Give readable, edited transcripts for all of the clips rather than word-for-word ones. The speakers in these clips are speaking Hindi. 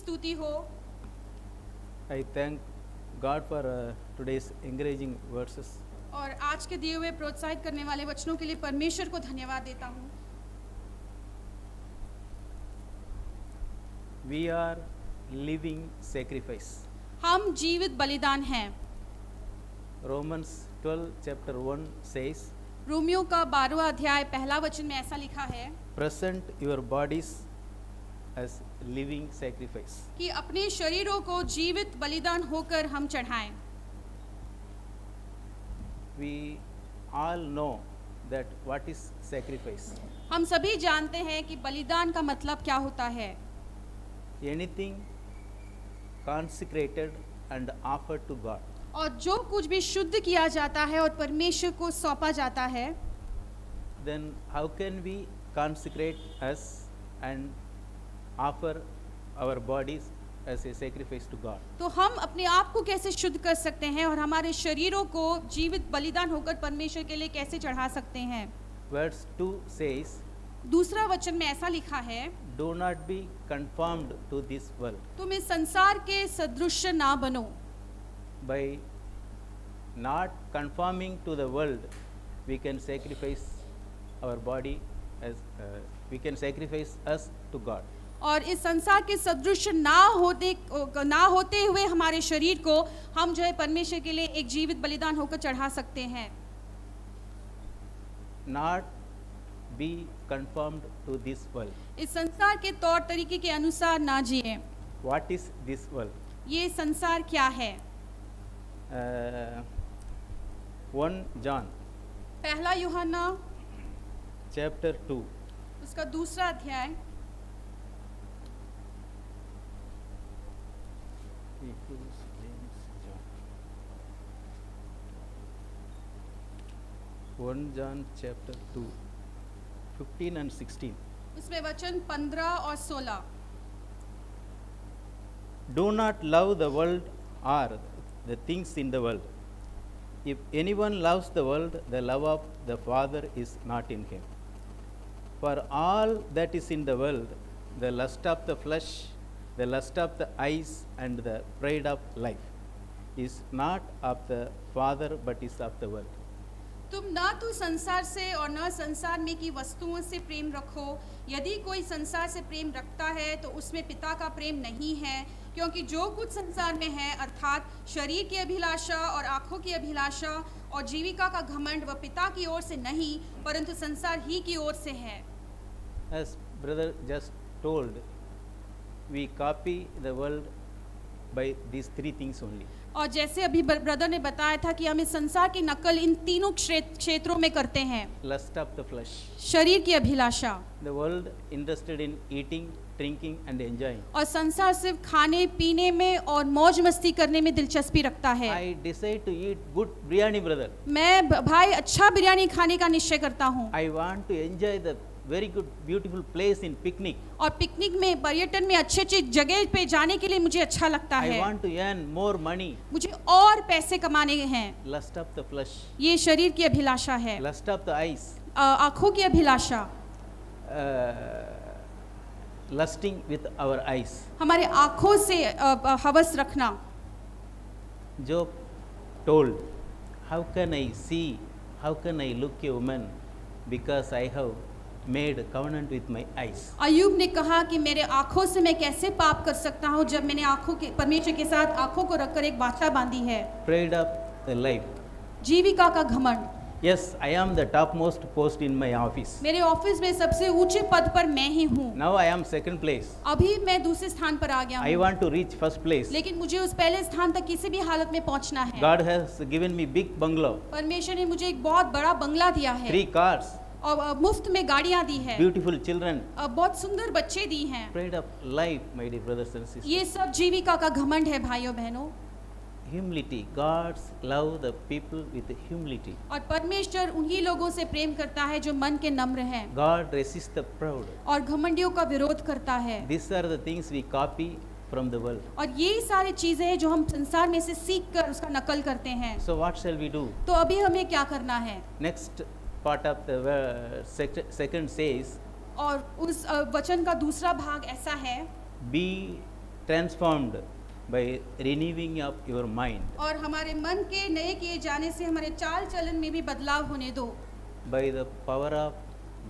स्तुति हो। I thank God for today's encouraging verses. और आज के दिए हुए प्रोत्साहित करने वाले वचनों के लिए परमेश्वर को धन्यवाद देता हूँ। We are living sacrifice. हम जीवित बलिदान हैं। Romans 12 chapter 1 says, रोमियो का 12वां अध्याय पहला वचन में ऐसा लिखा है present your bodies as living sacrifice. कि अपने शरीरों को जीवित बलिदान होकर हम चढ़ाएं। We all know that what is sacrifice. हम सभी जानते हैं कि बलिदान का मतलब क्या होता है। Anything consecrated and offered to God. और जो कुछ भी शुद्ध किया जाता है और परमेश्वर को सौंपा जाता है, Then how can we consecrate us and offer our bodies as a sacrifice to God? तो हम अपने आप को कैसे शुद्ध कर सकते हैं और हमारे शरीरों को जीवित बलिदान होकर परमेश्वर के लिए कैसे चढ़ा सकते हैं। Verse 2 says, दूसरा वचन में ऐसा लिखा है, do not be conformed to this world. तुम इस संसार के सदृश ना बनो। By not conforming to the world, we can sacrifice our body as we can sacrifice us to God. और इस संसार के सदृश ना होते हुए हमारे शरीर को हम जो है परमेश्वर के लिए एक जीवित बलिदान होकर चढ़ा सकते हैं। Not be conformed to this world. इस संसार के तौर तरीके के अनुसार ना जिए। What is this world? ये संसार क्या है? 1 John पहला यूहन्ना chapter 2 उसका दूसरा अध्याय Hebrews, James, John. 1 John chapter 2 15 and 16. उसमें वचन 15 और 16। Do not love the world or the things in the world. If anyone loves the world, the love of the Father is not in him. For all that is in the world, the lust of the flesh, the lust of the eyes, and the pride of life, is not of the Father but is of the world. तुम ना तो संसार से और न संसार में की वस्तुओं से प्रेम रखो। यदि कोई संसार से प्रेम रखता है तो उसमें पिता का प्रेम नहीं है, क्योंकि जो कुछ संसार में है अर्थात शरीर की अभिलाषा और आंखों की अभिलाषा और जीविका का घमंड वह पिता की ओर से नहीं परंतु संसार ही की ओर से है। As brother just told, we copy the world by these three things only. और जैसे अभी ब्रदर ने बताया था कि हम इस संसार की नकल इन तीनों क्षेत्रों में करते हैं। Lust of the flesh. शरीर की अभिलाषा। The world interested in eating, drinking and enjoying. और संसार सिर्फ खाने पीने में और मौज मस्ती करने में दिलचस्पी रखता है। I decide to eat good biryani, brother. मैं भाई अच्छा बिरयानी खाने का निश्चय करता हूँ। I want to enjoy the very good beautiful place in picnic. और पिकनिक में पर्यटन में अच्छी जगह पे जाने के लिए मुझे अच्छा लगता I है। want to earn more money. मुझे और पैसे कमाने हैं। Lust of the flesh. ये शरीर की अभिलाषा है। Lust of the eyes. आँखों की अभिलाषा। Lusting with our eyes. हमारे आँखों से हवस रखना। Job told, how can I see, how can I look a woman because I have made covenant with my eyes. अय्यूब ने कहा कि मेरे आँखों से मैं कैसे पाप कर सकता हूँ जब मैंने आँखों के परमेश्वर के साथ आँखों को रखकर एक वाचा बांधी है। Pride of the life. जीविका का घमंड। Yes, I am the topmost post in my office. मेरे ऑफिस में सबसे ऊंचे पद पर मैं ही हूँ। Now I am second place. अभी मैं दूसरे स्थान पर आ गया I हूँ। want to reach first place. लेकिन मुझे उस पहले स्थान तक किसी भी हालत में पहुँचना है। God has given me big bungalow. परमेश्वर ने मुझे एक बहुत बड़ा बंगला दिया है। 3 cars. और मुफ्त में गाड़ियाँ दी है। Beautiful children. बहुत सुंदर बच्चे दी हैं। Pride of life, my dear brothers and sisters. ये सब जीविका का घमंड है भाइयों बहनों। Humility. God's love the people with humility. और परमेश्वर उन्हीं लोगों से प्रेम करता है जो मन के नम्र हैं। God resists the proud. और घमंडियों का विरोध करता है। These are the things we copy from the world. और यही सारी चीजें हैं जो हम संसार में से सीख कर उसका नकल करते हैं। So what shall we do? तो अभी हमें क्या करना है? Next part of the second says, और उस वचन का दूसरा भाग ऐसा है, be transformed by renewing of your mind, और हमारे मन के नए किए जाने से हमारे चाल चलन में भी बदलाव होने दो, by the power of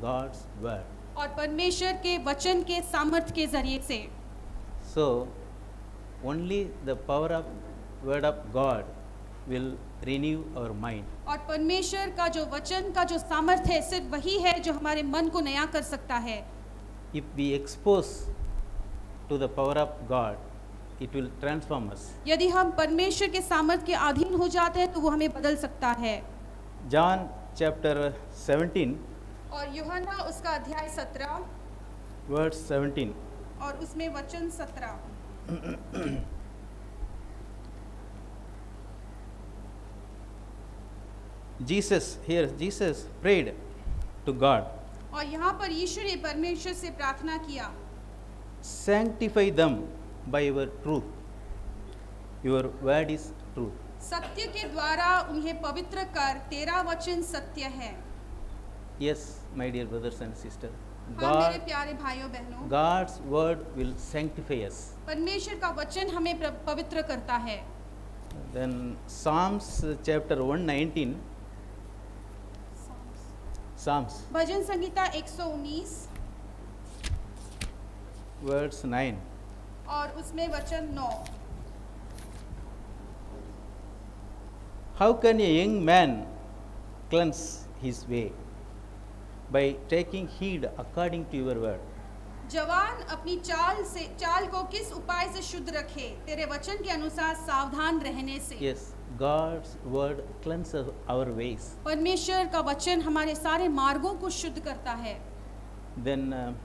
God's word. और परमेश्वर के वचन के सामर्थ्य के जरिए से। So only the power of word of God will renew our mind. और परमेश्वर का जो वचन का जो सामर्थ्य है सिर्फ वही है जो हमारे मन को नया कर सकता है। If we expose to the power of God, it will transform us. यदि हम परमेश्वर के सामर्थ्य के अधीन हो जाते हैं तो वो हमें बदल सकता है। John chapter 17 और यूहन्ना उसका अध्याय 17 verse 17. और उसमें वचन 17। Jesus prayed to God, और यहाँ पर यीशु ने परमेश्वर से प्रार्थना किया, sanctify them by your truth. Your word is truth. सत्य के द्वारा उन्हें पवित्र कर, तेरा वचन सत्य है। Yes, my dear brothers and sisters, हाँ मेरे प्यारे भाइयों बहनों, God's word will sanctify us. परमेश्वर का वचन हमें पवित्र करता है। Then Psalms chapter 119, Psalms भजन संगीता 119 verse 9. और उसमें वचन 9। How can a young man cleanse his way? By taking heed according to your word. जवान अपनी चाल को किस उपाय से शुद्ध रखे? तेरे वचन के अनुसार सावधान रहने से। Yes, God's word cleanses our ways. परमेश्वर का वचन हमारे सारे मार्गों को शुद्ध करता है। Then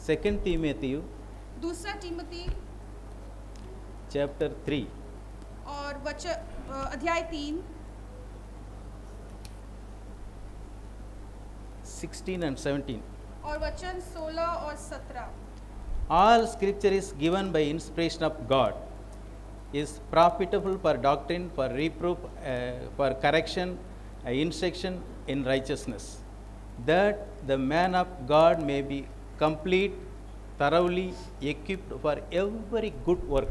2 Timothy दूसरा तिमोथी chapter 3 और अध्याय 3 16 and 17. और वचन 16 और 17। All scripture is given by inspiration of God, is profitable for doctrine, for reproof, for correction, instruction in righteousness, that the man of God may be complete, thoroughly equipped for every good work.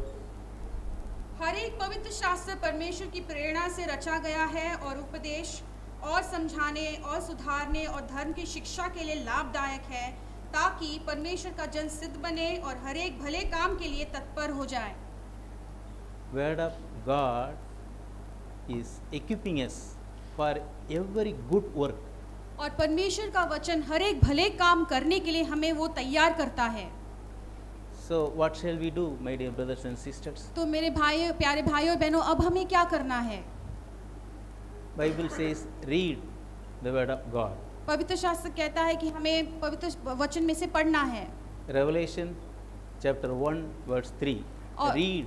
हर एक पवित्र शास्त्र परमेश्वर की प्रेरणा से रचा गया है और उपदेश और समझाने और सुधारने और धर्म की शिक्षा के लिए लाभदायक है, ताकि परमेश्वर का जन सिद्ध बने और हर एक भले काम के लिए तत्पर हो जाए। Word of God is equipping us for every good work. और परमेश्वर का वचन हर एक भले काम करने के लिए हमें वो तैयार करता है। So what shall we do, my dear brothers and sisters? तो मेरे भाई प्यारे भाइयों और बहनों, अब हमें क्या करना है? Bible says, read the word of God. पवित्र शास्त्र कहता है कि हमें पवित्र वचन में से पढ़ना है। Revelation chapter 1 verse 3. और Read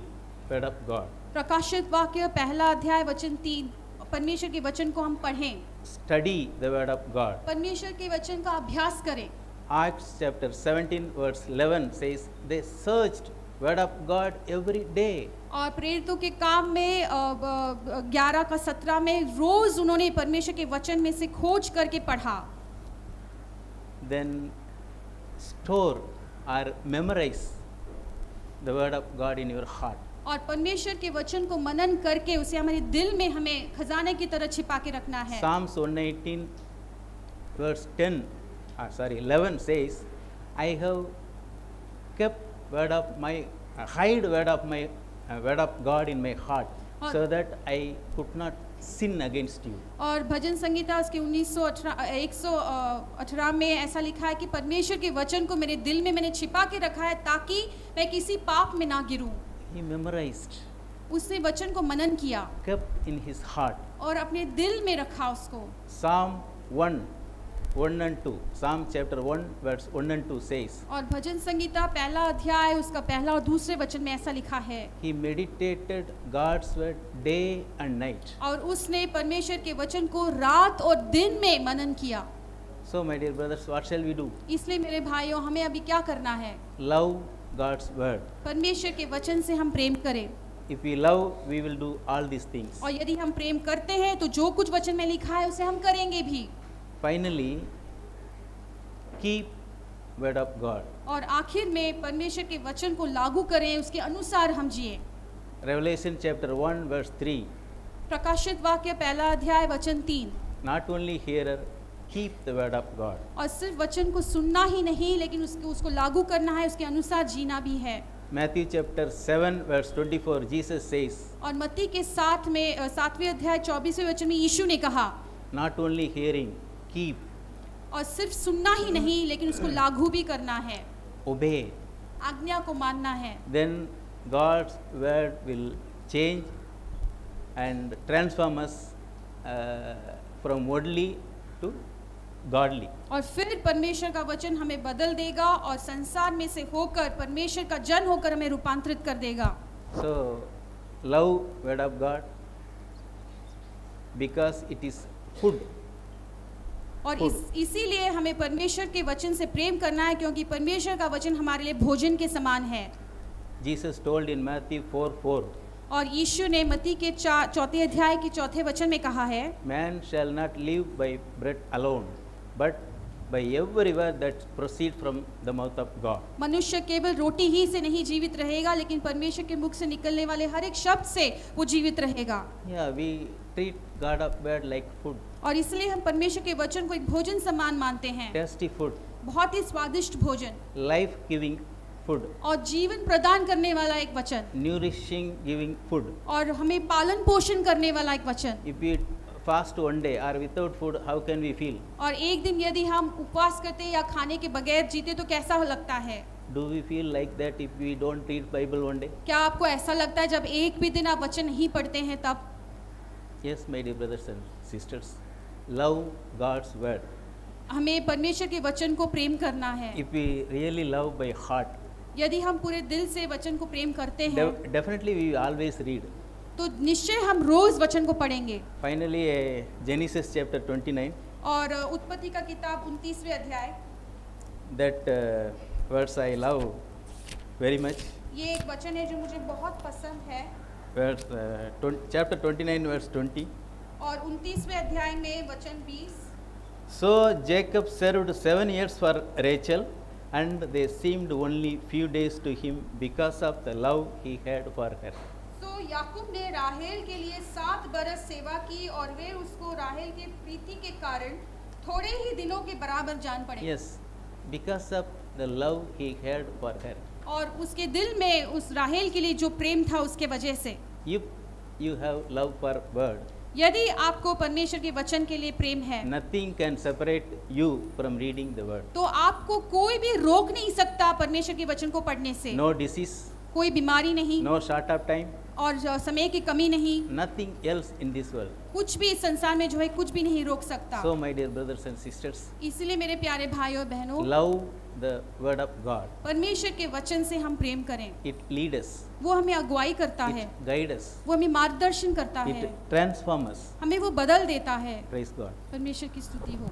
word of God. प्रकाशित वाक्य पहला अध्याय वचन 3, परमेश्वर के वचन को हम पढ़ें। Study the word of God. परमेश्वर के वचन का अभ्यास करें। Acts chapter 17 verse 11 says, they searched word of God every day. और प्रेरितों के काम में 11 का 17 में रोज उन्होंने परमेश्वर के वचन में से खोज करके पढ़ा। Then store or memorize the word of God in your heart. और परमेश्वर के वचन को मनन करके उसे हमारे दिल में हमें खजाने की तरह छिपा के रखना है। Psalms 118 verse 11 says, I have kept word of my hide word of God in my heart, so that I could not sin against you. और भजन संगीता उसके 118 में ऐसा लिखा है कि परमेश्वर के वचन को मेरे दिल में मैंने छिपा के रखा है, ताकि मैं किसी पाप में ना गिरूं। He memorized, उसने वचन को मनन किया, kept in his heart. और अपने दिल में रखा उसको। Psalm 1 and 2. Psalm chapter 1 verse 1 and 2 says, और भजन संगीता पहला अध्याय उसका पहला और दूसरे वचन में ऐसा लिखा है, he meditated God's word day and night. और उसने परमेश्वर के वचन को रात और दिन में मनन किया। So my dear brothers, what shall we do? इसलिए मेरे भाइयों, हमें अभी क्या करना है? Love God's word. परमेश्वर के वचन से हम प्रेम करें। If we love, we will do all these things. और यदि हम प्रेम करते हैं तो जो कुछ वचन में लिखा है उसे हम करेंगे भी। Finally, keep word of God. और आखिर में परमेश्वर के वचन को लागू करें, उसके अनुसार हम जिए। Revelation chapter 1 verse 3. प्रकाशित वाक्य पहला अध्याय वचन 3। Not only hearer, keep the word of God. और सिर्फ वचन को सुनना ही नहीं, लेकिन उसको लागू करना है, उसके अनुसार जीना भी है। Matthew chapter 7 verse 24, Jesus says, और मत्ती के 7वें अध्याय 24वें वचन में यीशु ने कहा, not only hearing, keep, और सिर्फ सुनना ही नहीं, लेकिन उसको लागू भी करना है, obey. आज्ञा को मानना है। Then God's word will change and transform us from worldly to godly. और फिर परमेश्वर का वचन हमें बदल देगा और संसार में से होकर परमेश्वर का जन होकर हमें रूपांतरित कर देगा। So love word of God because it is food. और इसीलिए हमें परमेश्वर के वचन से प्रेम करना है, क्योंकि परमेश्वर का वचन हमारे लिए भोजन के समान है। Jesus told in Matthew 4:4, और यीशु ने मत्ती के 4 अध्याय के 4 वचन में कहा है, man shall not live by bread alone, but by every word that proceed from the mouth of God. मनुष्य केवल रोटी ही से नहीं जीवित रहेगा, लेकिन परमेश्वर के मुख से निकलने वाले हर एक शब्द से वो जीवित रहेगा। Yeah, we treat God of word like food, और इसलिए हम परमेश्वर के वचन को एक भोजन समान मानते हैं, tasty food, बहुत ही स्वादिष्ट भोजन life giving food, और जीवन प्रदान करने वाला एक वचन, nourishing giving food. और हमें पालन पोषण करने वाला एक वचन। If we fast one day or without food, how can we feel? और एक दिन यदि हम उपवास करते या खाने के बगैर जीते तो कैसा लगता है? Do we feel like that if we don't read Bible one day? क्या आपको ऐसा लगता है जब एक भी दिन आप वचन नहीं पढ़ते हैं तब? Yes, my dear brothers and sisters, love God's word. हमें परमेश्वर के वचन को प्रेम करना है। If we really love by heart, यदि हम पूरे दिल से वचन को प्रेम करते हैं definitely we will always read. तो निश्चय हम रोज वचन को पढ़ेंगे। Finally, Genesis chapter 29, और उत्पत्ति का किताब 29वें अध्याय, that verse I love very much. ये एक वचन है जो मुझे बहुत पसंद है। Verse chapter 29 verse 20. और 29वें अध्याय में वचन 20। So Jacob served 7 years for Rachel, and they seemed only few days to him because of the love he had for her. तो याकूब ने राहेल के लिए 7 बरस सेवा की, और वे उसको राहेल के प्रीति के कारण थोड़े ही दिनों के बराबर जान पड़े। Yes, because of the love he had for her. और उसके दिल में उस राहेल के लिए जो प्रेम था उसके वजह से। If you have love for word, यदि आपको परमेश्वर के वचन के लिए प्रेम है, nothing can separate you from reading the word. तो आपको कोई भी रोक नहीं सकता परमेश्वर के वचन को पढ़ने से। No disease, कोई बीमारी नहीं, no short of time, और समय की कमी नहीं, nothing else in this world. कुछ भी इस संसार में जो है कुछ भी नहीं रोक सकता। So my dear brothers and sisters, इसलिए मेरे प्यारे भाइयों और बहनों, love the word of God. परमेश्वर के वचन से हम प्रेम करें। It leads us, वो हमें अगुवाई करता है, it guides us, वो हमें मार्गदर्शन करता it है, transforms us. हमें वो बदल देता है। Praise God. परमेश्वर की स्तुति हो।